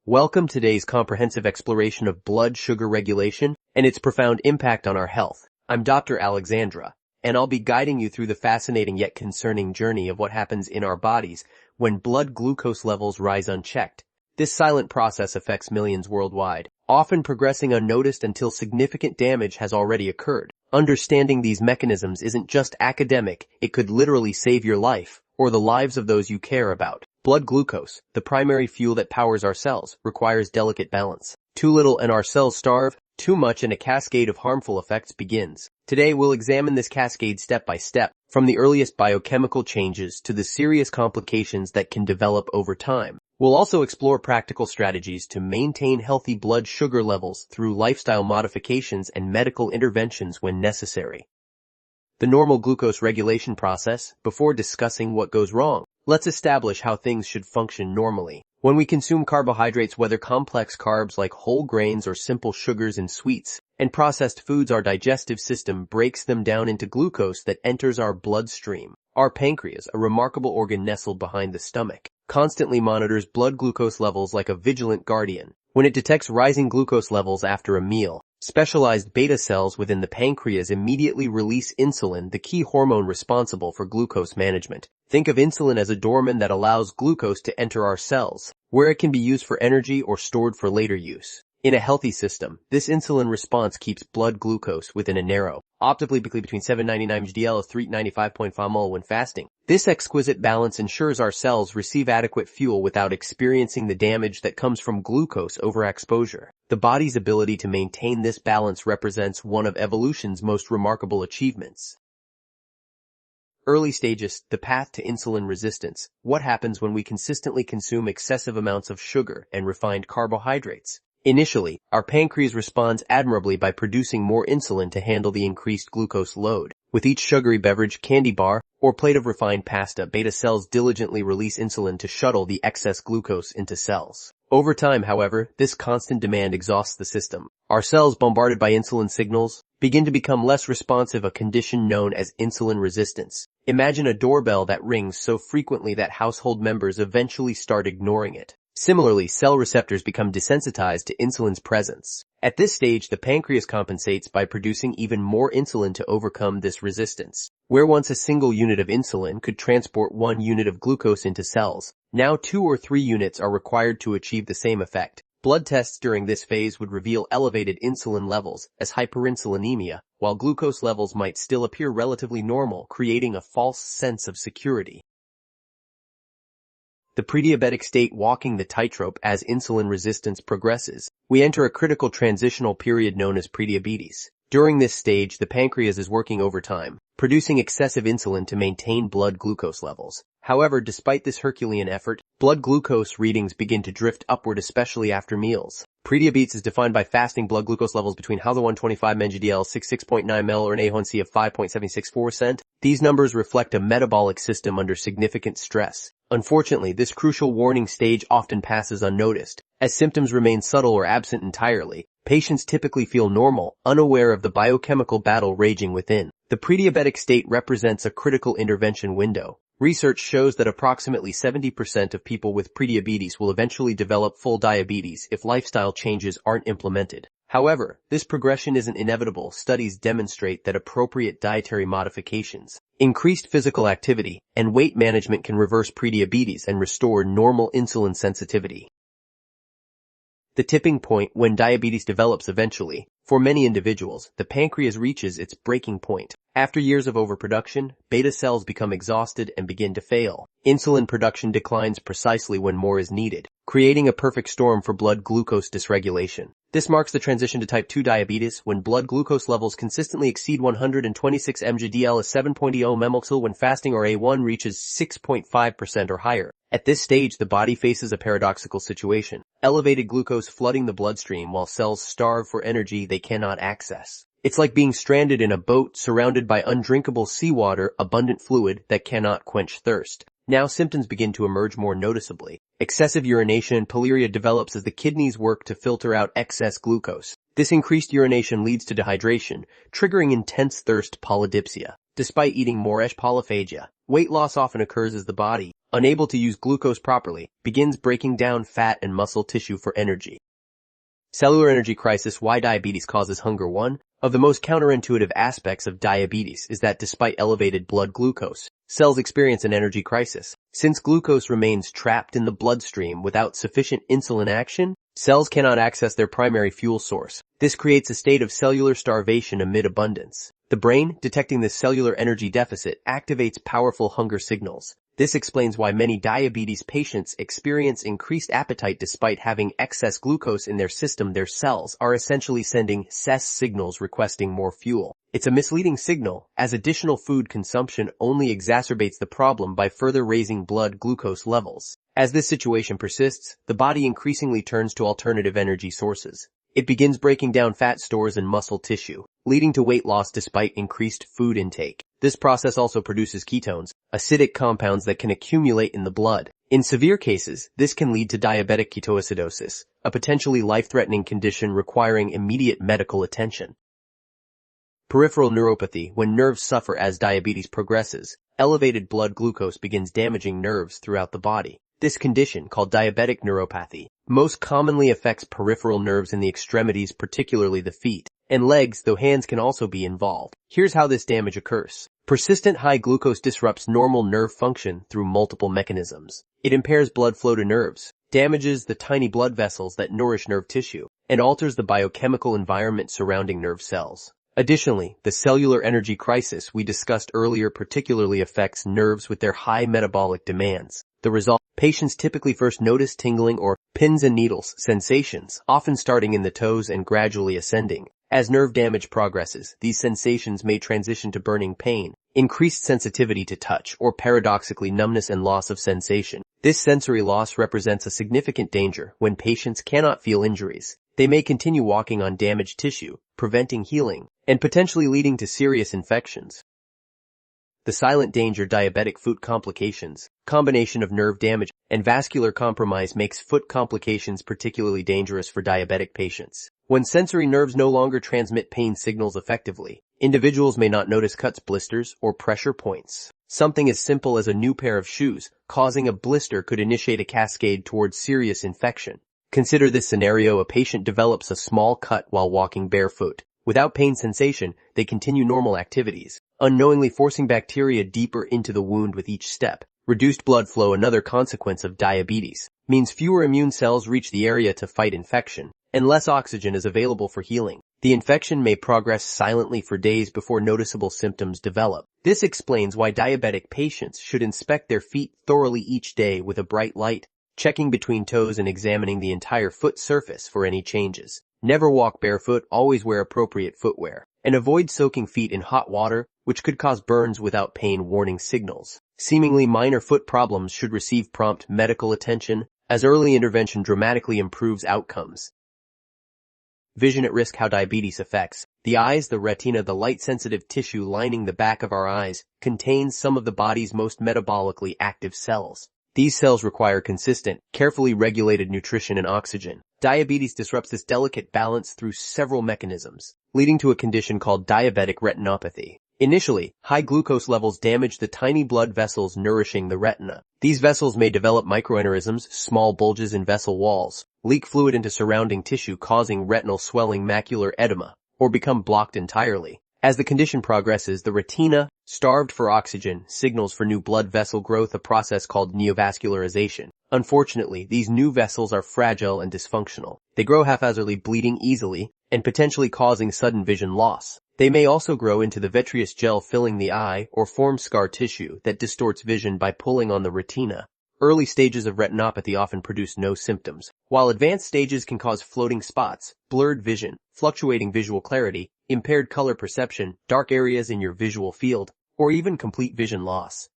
Welcome to today's comprehensive exploration of blood sugar regulation and its profound impact on our health. I'm Dr. Alexandra, and I'll be guiding you through the fascinating yet concerning journey of what happens in our bodies when blood glucose levels rise unchecked. This silent process affects millions worldwide, often progressing unnoticed until significant damage has already occurred. Understanding these mechanisms isn't just academic, it could literally save your life or the lives of those you care about. Blood glucose, the primary fuel that powers our cells, requires delicate balance. Too little and our cells starve, too much and a cascade of harmful effects begins. Today we'll examine this cascade step by step, from the earliest biochemical changes to the serious complications that can develop over time. We'll also explore practical strategies to maintain healthy blood sugar levels through lifestyle modifications and medical interventions when necessary. The normal glucose regulation process. Before discussing what goes wrong, let's establish how things should function normally. When we consume carbohydrates, whether complex carbs like whole grains or simple sugars and sweets, and processed foods, our digestive system breaks them down into glucose that enters our bloodstream. Our pancreas, a remarkable organ nestled behind the stomach, constantly monitors blood glucose levels like a vigilant guardian. When it detects rising glucose levels after a meal, specialized beta cells within the pancreas immediately release insulin, the key hormone responsible for glucose management. Think of insulin as a doorman that allows glucose to enter our cells, where it can be used for energy or stored for later use. In a healthy system, this insulin response keeps blood glucose within a narrow, optimally between 799 mg/dl of 395.5 mol when fasting. This exquisite balance ensures our cells receive adequate fuel without experiencing the damage that comes from glucose overexposure. The body's ability to maintain this balance represents one of evolution's most remarkable achievements. Early stages, the path to insulin resistance. What happens when we consistently consume excessive amounts of sugar and refined carbohydrates? Initially, our pancreas responds admirably by producing more insulin to handle the increased glucose load. With each sugary beverage, candy bar, or plate of refined pasta, beta cells diligently release insulin to shuttle the excess glucose into cells. Over time, however, this constant demand exhausts the system. Our cells, bombarded by insulin signals, begin to become less responsive, a condition known as insulin resistance. Imagine a doorbell that rings so frequently that household members eventually start ignoring it. Similarly, cell receptors become desensitized to insulin's presence. At this stage, the pancreas compensates by producing even more insulin to overcome this resistance. Where once a single unit of insulin could transport 1 unit of glucose into cells, now 2 or 3 units are required to achieve the same effect. Blood tests during this phase would reveal elevated insulin levels as hyperinsulinemia, while glucose levels might still appear relatively normal, creating a false sense of security. The prediabetic state, walking the tightrope as insulin resistance progresses. We enter a critical transitional period known as prediabetes. During this stage, the pancreas is working overtime, producing excessive insulin to maintain blood glucose levels. However, despite this Herculean effort, blood glucose readings begin to drift upward, especially after meals. Prediabetes is defined by fasting blood glucose levels between 125 mg/dl 66.9 ml or an A1C of 5.764%. These numbers reflect a metabolic system under significant stress. Unfortunately, this crucial warning stage often passes unnoticed. As symptoms remain subtle or absent entirely, patients typically feel normal, unaware of the biochemical battle raging within. The prediabetic state represents a critical intervention window. Research shows that approximately 70% of people with prediabetes will eventually develop full diabetes if lifestyle changes aren't implemented. However, this progression isn't inevitable. Studies demonstrate that appropriate dietary modifications, increased physical activity, and weight management can reverse prediabetes and restore normal insulin sensitivity. The tipping point, when diabetes develops eventually. For many individuals, the pancreas reaches its breaking point. After years of overproduction, beta cells become exhausted and begin to fail. Insulin production declines precisely when more is needed, creating a perfect storm for blood glucose dysregulation. This marks the transition to type 2 diabetes, when blood glucose levels consistently exceed 126 mg/dl as 7.0 mmol when fasting, or A1 reaches 6.5% or higher. At this stage, the body faces a paradoxical situation. Elevated glucose flooding the bloodstream while cells starve for energy they cannot access. It's like being stranded in a boat surrounded by undrinkable seawater, abundant fluid that cannot quench thirst. Now symptoms begin to emerge more noticeably. Excessive urination and polyuria develops as the kidneys work to filter out excess glucose. This increased urination leads to dehydration, triggering intense thirst, polydipsia. Despite eating more, polyphagia. Weight loss often occurs as the body, unable to use glucose properly, begins breaking down fat and muscle tissue for energy. Cellular energy crisis: why diabetes causes hunger. One of the most counterintuitive aspects of diabetes is that despite elevated blood glucose, cells experience an energy crisis. Since glucose remains trapped in the bloodstream without sufficient insulin action, cells cannot access their primary fuel source. This creates a state of cellular starvation amid abundance. The brain, detecting this cellular energy deficit, activates powerful hunger signals. This explains why many diabetes patients experience increased appetite despite having excess glucose in their system. Their cells are essentially sending SES signals requesting more fuel. It's a misleading signal, as additional food consumption only exacerbates the problem by further raising blood glucose levels. As this situation persists, the body increasingly turns to alternative energy sources. It begins breaking down fat stores and muscle tissue, leading to weight loss despite increased food intake. This process also produces ketones, acidic compounds that can accumulate in the blood. In severe cases, this can lead to diabetic ketoacidosis, a potentially life-threatening condition requiring immediate medical attention. Peripheral neuropathy: when nerves suffer as diabetes progresses, elevated blood glucose begins damaging nerves throughout the body. This condition, called diabetic neuropathy, most commonly affects peripheral nerves in the extremities, particularly the feet and legs, though hands can also be involved. Here's how this damage occurs. Persistent high glucose disrupts normal nerve function through multiple mechanisms. It impairs blood flow to nerves, damages the tiny blood vessels that nourish nerve tissue, and alters the biochemical environment surrounding nerve cells. Additionally, the cellular energy crisis we discussed earlier particularly affects nerves with their high metabolic demands. The result: patients typically first notice tingling or pins and needles sensations, often starting in the toes and gradually ascending. As nerve damage progresses, these sensations may transition to burning pain, increased sensitivity to touch, or paradoxically numbness and loss of sensation. This sensory loss represents a significant danger. When patients cannot feel injuries, they may continue walking on damaged tissue, preventing healing, and potentially leading to serious infections. The silent danger: diabetic foot complications. Combination of nerve damage and vascular compromise makes foot complications particularly dangerous for diabetic patients. When sensory nerves no longer transmit pain signals effectively, individuals may not notice cuts, blisters, or pressure points. Something as simple as a new pair of shoes causing a blister could initiate a cascade towards serious infection. Consider this scenario: a patient develops a small cut while walking barefoot. Without pain sensation, they continue normal activities, unknowingly forcing bacteria deeper into the wound with each step. Reduced blood flow: another consequence of diabetes, means fewer immune cells reach the area to fight infection, and less oxygen is available for healing. The infection may progress silently for days before noticeable symptoms develop. This explains why diabetic patients should inspect their feet thoroughly each day with a bright light, checking between toes and examining the entire foot surface for any changes. Never walk barefoot, always wear appropriate footwear, and avoid soaking feet in hot water, which could cause burns without pain warning signals. Seemingly minor foot problems should receive prompt medical attention, as early intervention dramatically improves outcomes. Vision at risk: how diabetes affects the eyes. The retina, the light-sensitive tissue lining the back of our eyes, contains some of the body's most metabolically active cells. These cells require consistent, carefully regulated nutrition and oxygen. Diabetes disrupts this delicate balance through several mechanisms, leading to a condition called diabetic retinopathy. Initially, high glucose levels damage the tiny blood vessels nourishing the retina. These vessels may develop microaneurysms, small bulges in vessel walls, leak fluid into surrounding tissue causing retinal swelling, macular edema, or become blocked entirely. As the condition progresses, the retina, starved for oxygen, signals for new blood vessel growth, a process called neovascularization. Unfortunately, these new vessels are fragile and dysfunctional. They grow haphazardly, bleeding easily, and potentially causing sudden vision loss. They may also grow into the vitreous gel filling the eye or form scar tissue that distorts vision by pulling on the retina. Early stages of retinopathy often produce no symptoms, while advanced stages can cause floating spots, blurred vision, fluctuating visual clarity, impaired color perception, dark areas in your visual field, or even complete vision loss.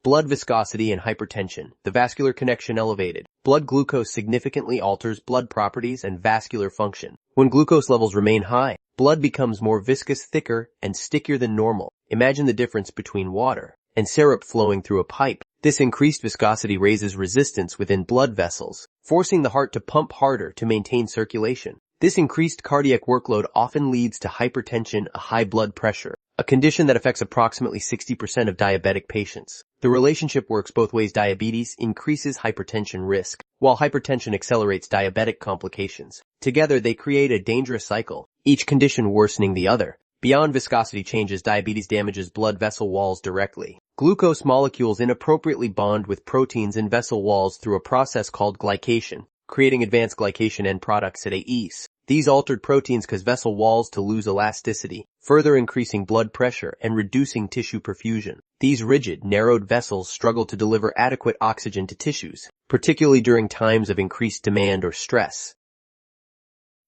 Blood viscosity and hypertension. The vascular connection elevated. Blood glucose significantly alters blood properties and vascular function. When glucose levels remain high, blood becomes more viscous, thicker, and stickier than normal. Imagine the difference between water and syrup flowing through a pipe. This increased viscosity raises resistance within blood vessels, forcing the heart to pump harder to maintain circulation. This increased cardiac workload often leads to hypertension, a high blood pressure, a condition that affects approximately 60% of diabetic patients. The relationship works both ways. Diabetes increases hypertension risk, while hypertension accelerates diabetic complications. Together, they create a dangerous cycle, each condition worsening the other. Beyond viscosity changes, diabetes damages blood vessel walls directly. Glucose molecules inappropriately bond with proteins in vessel walls through a process called glycation, creating advanced glycation end products at AEs. These altered proteins cause vessel walls to lose elasticity, further increasing blood pressure and reducing tissue perfusion. These rigid, narrowed vessels struggle to deliver adequate oxygen to tissues, particularly during times of increased demand or stress.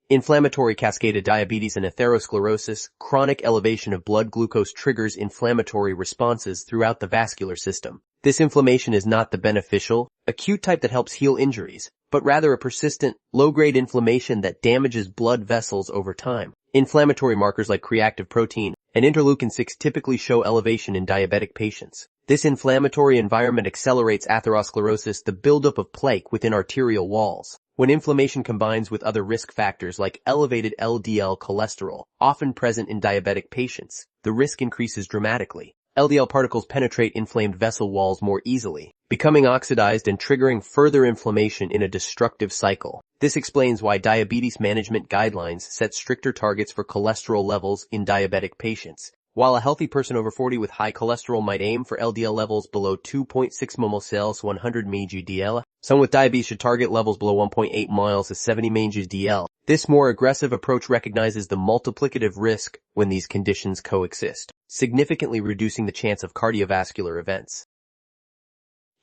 Inflammatory cascade of diabetes and atherosclerosis. Chronic elevation of blood glucose triggers inflammatory responses throughout the vascular system. This inflammation is not the beneficial, acute type that helps heal injuries, but rather a persistent, low-grade inflammation that damages blood vessels over time. Inflammatory markers like creatine protein and interleukin-6 typically show elevation in diabetic patients. This inflammatory environment accelerates atherosclerosis, the buildup of plaque within arterial walls. When inflammation combines with other risk factors like elevated LDL cholesterol, often present in diabetic patients, the risk increases dramatically. LDL particles penetrate inflamed vessel walls more easily, becoming oxidized and triggering further inflammation in a destructive cycle. This explains why diabetes management guidelines set stricter targets for cholesterol levels in diabetic patients. While a healthy person over 40 with high cholesterol might aim for LDL levels below 2.6 mmol/100 mg/dl, someone with diabetes should target levels below 1.8 mmol/70 mg/dl. This more aggressive approach recognizes the multiplicative risk when these conditions coexist, significantly reducing the chance of cardiovascular events.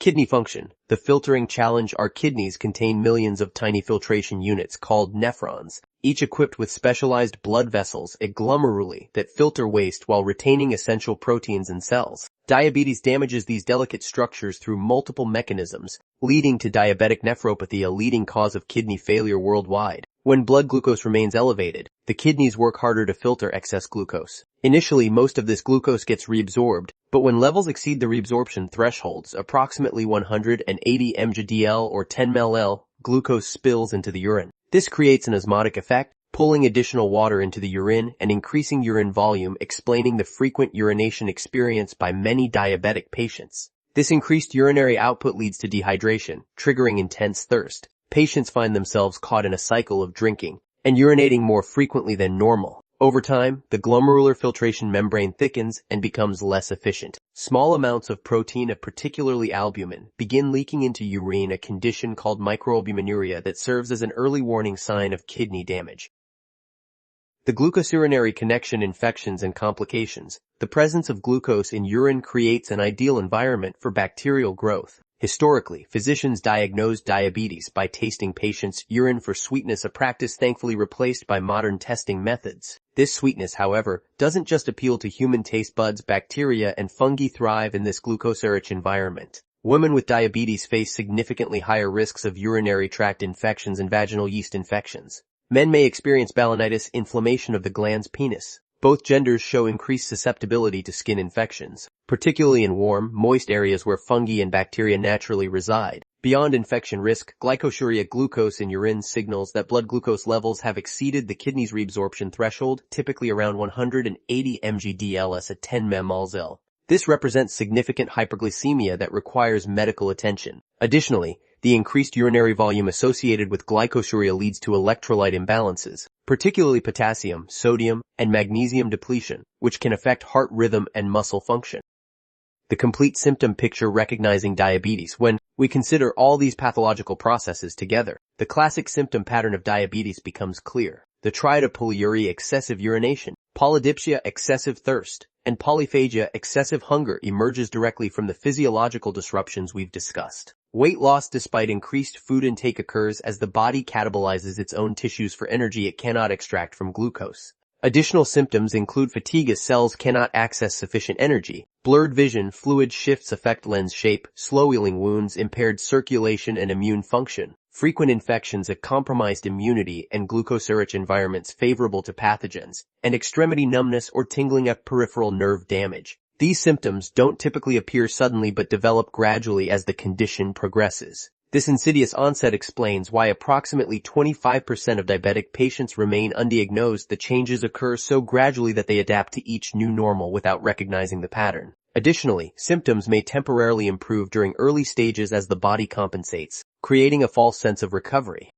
Kidney function. The filtering challenge. Our kidneys contain millions of tiny filtration units called nephrons, each equipped with specialized blood vessels, glomeruli, that filter waste while retaining essential proteins and cells. Diabetes damages these delicate structures through multiple mechanisms, leading to diabetic nephropathy, a leading cause of kidney failure worldwide. When blood glucose remains elevated, the kidneys work harder to filter excess glucose. Initially, most of this glucose gets reabsorbed, but when levels exceed the reabsorption thresholds, approximately 180 mg/dl or 10 ml, glucose spills into the urine. This creates an osmotic effect, pulling additional water into the urine and increasing urine volume, explaining the frequent urination experienced by many diabetic patients. This increased urinary output leads to dehydration, triggering intense thirst. Patients find themselves caught in a cycle of drinking and urinating more frequently than normal. Over time, the glomerular filtration membrane thickens and becomes less efficient. Small amounts of protein, particularly albumin, begin leaking into urine, a condition called microalbuminuria that serves as an early warning sign of kidney damage. The glucose-urinary connection. Infections and complications. The presence of glucose in urine creates an ideal environment for bacterial growth. Historically, physicians diagnosed diabetes by tasting patients' urine for sweetness, a practice thankfully replaced by modern testing methods. This sweetness, however, doesn't just appeal to human taste buds. Bacteria and fungi thrive in this glucose-rich environment. Women with diabetes face significantly higher risks of urinary tract infections and vaginal yeast infections. Men may experience balanitis, inflammation of the glans penis. Both genders show increased susceptibility to skin infections, particularly in warm, moist areas where fungi and bacteria naturally reside. Beyond infection risk, glycosuria. Glucose in urine signals that blood glucose levels have exceeded the kidney's reabsorption threshold, typically around 180 mg/dl at 10 mmol/L. This represents significant hyperglycemia that requires medical attention. Additionally, the increased urinary volume associated with glycosuria leads to electrolyte imbalances, particularly potassium, sodium, and magnesium depletion, which can affect heart rhythm and muscle function. The complete symptom picture. Recognizing diabetes. When we consider all these pathological processes together, the classic symptom pattern of diabetes becomes clear. The triad of polyuria, excessive urination, polydipsia, excessive thirst, and polyphagia, excessive hunger, emerges directly from the physiological disruptions we've discussed. Weight loss despite increased food intake occurs as the body catabolizes its own tissues for energy it cannot extract from glucose. Additional symptoms include fatigue as cells cannot access sufficient energy, blurred vision, fluid shifts affect lens shape, slow healing wounds, impaired circulation and immune function, frequent infections, a compromised immunity and glucose-rich environments favorable to pathogens, and extremity numbness or tingling of peripheral nerve damage. These symptoms don't typically appear suddenly but develop gradually as the condition progresses. This insidious onset explains why approximately 25% of diabetic patients remain undiagnosed. The changes occur so gradually that they adapt to each new normal without recognizing the pattern. Additionally, symptoms may temporarily improve during early stages as the body compensates, creating a false sense of recovery.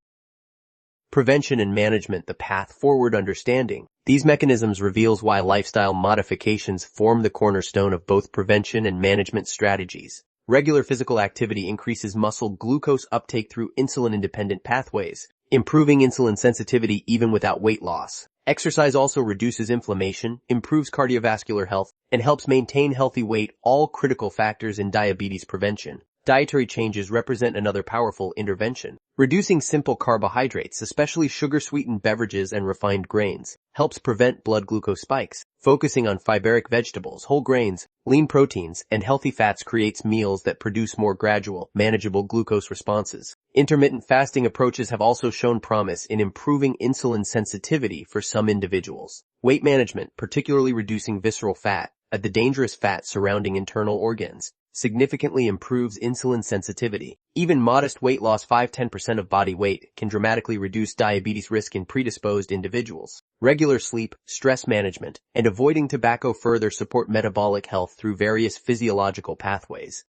Prevention and management, the path forward. Understanding these mechanisms reveals why lifestyle modifications form the cornerstone of both prevention and management strategies. Regular physical activity increases muscle glucose uptake through insulin-independent pathways, improving insulin sensitivity even without weight loss. Exercise also reduces inflammation, improves cardiovascular health, and helps maintain healthy weight, all critical factors in diabetes prevention. Dietary changes represent another powerful intervention. Reducing simple carbohydrates, especially sugar-sweetened beverages and refined grains, helps prevent blood glucose spikes. Focusing on fiberic vegetables, whole grains, lean proteins, and healthy fats creates meals that produce more gradual, manageable glucose responses. Intermittent fasting approaches have also shown promise in improving insulin sensitivity for some individuals. Weight management, particularly reducing visceral fat, the dangerous fat surrounding internal organs, significantly improves insulin sensitivity. Even modest weight loss, 5–10% of body weight, can dramatically reduce diabetes risk in predisposed individuals. Regular sleep, stress management, and avoiding tobacco further support metabolic health through various physiological pathways.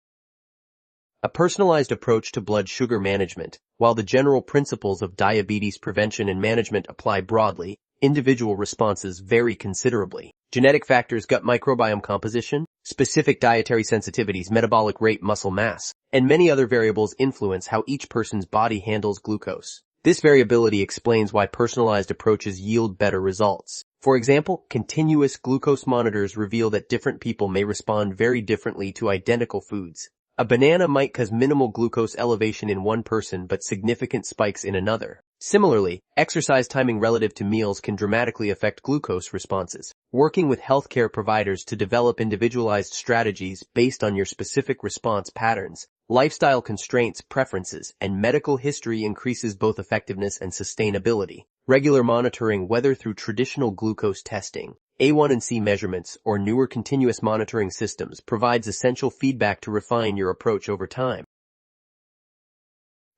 A personalized approach to blood sugar management. While the general principles of diabetes prevention and management apply broadly, individual responses vary considerably. Genetic factors, gut microbiome composition, specific dietary sensitivities, metabolic rate, muscle mass, and many other variables influence how each person's body handles glucose. This variability explains why personalized approaches yield better results. For example, continuous glucose monitors reveal that different people may respond very differently to identical foods. A banana might cause minimal glucose elevation in one person but significant spikes in another. Similarly, exercise timing relative to meals can dramatically affect glucose responses. Working with healthcare providers to develop individualized strategies based on your specific response patterns, lifestyle constraints, preferences, and medical history increases both effectiveness and sustainability. Regular monitoring, whether through traditional glucose testing, A1C measurements, or newer continuous monitoring systems, provides essential feedback to refine your approach over time.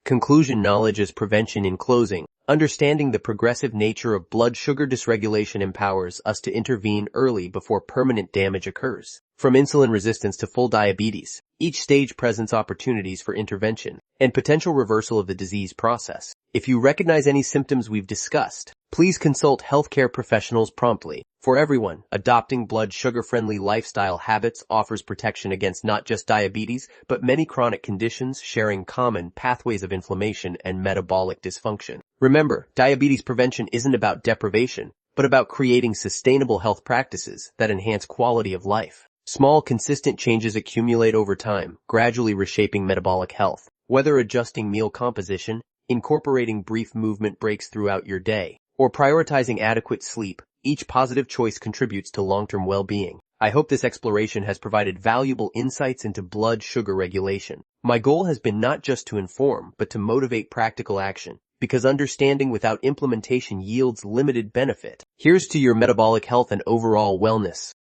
Conclusion: knowledge is prevention. In closing, understanding the progressive nature of blood sugar dysregulation empowers us to intervene early before permanent damage occurs. From insulin resistance to full diabetes, each stage presents opportunities for intervention and potential reversal of the disease process. If you recognize any symptoms we've discussed, please consult healthcare professionals promptly. For everyone, adopting blood sugar-friendly lifestyle habits offers protection against not just diabetes, but many chronic conditions, sharing common pathways of inflammation and metabolic dysfunction. Remember, diabetes prevention isn't about deprivation, but about creating sustainable health practices that enhance quality of life. Small, consistent changes accumulate over time, gradually reshaping metabolic health. Whether adjusting meal composition, incorporating brief movement breaks throughout your day, or prioritizing adequate sleep, each positive choice contributes to long-term well-being. I hope this exploration has provided valuable insights into blood sugar regulation. My goal has been not just to inform, but to motivate practical action, because understanding without implementation yields limited benefit. Here's to your metabolic health and overall wellness.